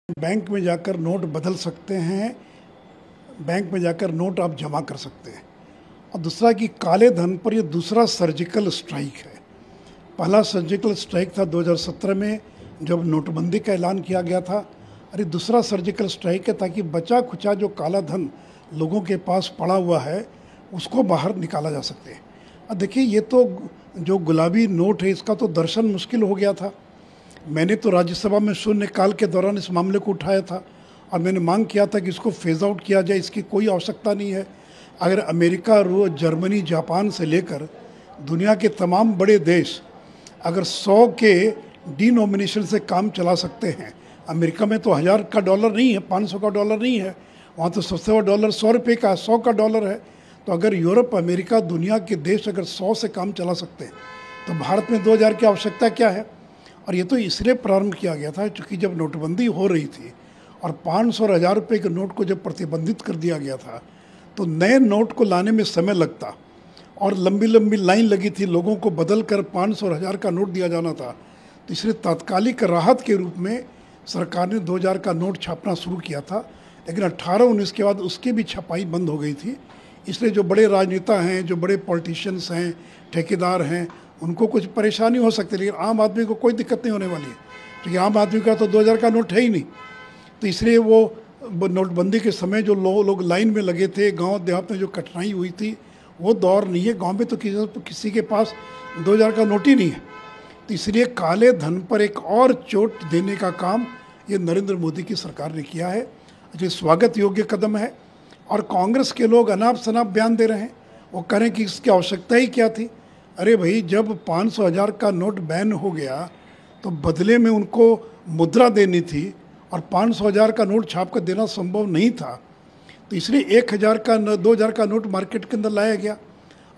Bank में जाकर note बदल सकते हैं, बैंक में जाकर नोट आप जमा कर सकते हैं। और दूसरा कि काले धन पर ये दूसरा सर्जिकल स्ट्राइक है। पहला सर्जिकल स्ट्राइक था 2017 में जब नोटबंदी का ऐलान किया गया था। अरे दूसरा सर्जिकल स्ट्राइक है ताकि बचा खुचा जो काला धन लोगों के पास पड़ा हुआ है उसको बाहर निकाला जा सके। अब देखिए, ये तो जो गुलाबी नोट है इसका तो दर्शन मुश्किल हो गया था। मैंने तो राज्यसभा में शून्यकाल के दौरान इस मामले को उठाया था और मैंने मांग किया था कि इसको फेज आउट किया जाए, इसकी कोई आवश्यकता नहीं है। अगर अमेरिका, रूस, जर्मनी, जापान से लेकर दुनिया के तमाम बड़े देश अगर 100 के डिनोमिनेशन से काम चला सकते हैं, अमेरिका में तो 1000 का डॉलर नहीं है, 500 का डॉलर नहीं है, वहाँ तो सबसे बड़ा डॉलर 100 रुपये का, 100 का डॉलर है। तो अगर यूरोप, अमेरिका, दुनिया के देश अगर 100 से काम चला सकते हैं तो भारत में 2000 की आवश्यकता क्या है। और ये तो इसलिए प्रारंभ किया गया था क्योंकि जब नोटबंदी हो रही थी और 500 और 1000 रुपये के नोट को जब प्रतिबंधित कर दिया गया था तो नए नोट को लाने में समय लगता और लंबी लंबी लाइन लगी थी, लोगों को बदल कर 500 और 1000 का नोट दिया जाना था। तो इसलिए तात्कालिक राहत के रूप में सरकार ने 2000 का नोट छापना शुरू किया था, लेकिन 18-19 के बाद उसकी भी छपाई बंद हो गई थी। इसलिए जो बड़े राजनेता हैं, जो बड़े पॉलिटिशियंस हैं, ठेकेदार हैं, उनको कुछ परेशानी हो सकती है, लेकिन आम आदमी को कोई दिक्कत नहीं होने वाली है क्योंकि आम आदमी का तो 2000 का नोट है ही नहीं। तो इसलिए वो नोटबंदी के समय जो लोग लाइन में लगे थे, गांव देहात में जो कठिनाई हुई थी, वो दौर नहीं है। गांव में तो किसी के पास 2000 का नोट ही नहीं है। तो इसलिए काले धन पर एक और चोट देने का काम ये नरेंद्र मोदी की सरकार ने किया है, जो स्वागत योग्य कदम है। और कांग्रेस के लोग अनाप शनाप बयान दे रहे हैं, वो कह रहे हैं कि इसकी आवश्यकता ही क्या थी। अरे भाई, जब 500-1000 का नोट बैन हो गया तो बदले में उनको मुद्रा देनी थी और 500-1000 का नोट छाप कर देना संभव नहीं था। तो इसलिए 1000 का 2000 का नोट मार्केट के अंदर लाया गया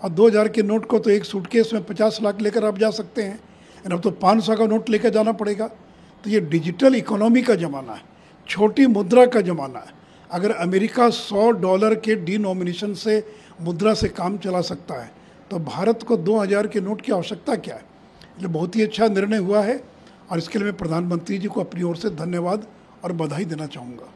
और 2000 के नोट को तो एक सूटकेस में 50 लाख लेकर आप जा सकते हैं, अब तो 500 का नोट लेकर जाना पड़ेगा। तो ये डिजिटल इकोनॉमी का ज़माना है, छोटी मुद्रा का ज़माना है। अगर अमेरिका $100 के डिनोमिनेशन से मुद्रा से काम चला सकता है तो भारत को 2000 के नोट की आवश्यकता क्या है। ये बहुत ही अच्छा निर्णय हुआ है और इसके लिए मैं प्रधानमंत्री जी को अपनी ओर से धन्यवाद और बधाई देना चाहूँगा।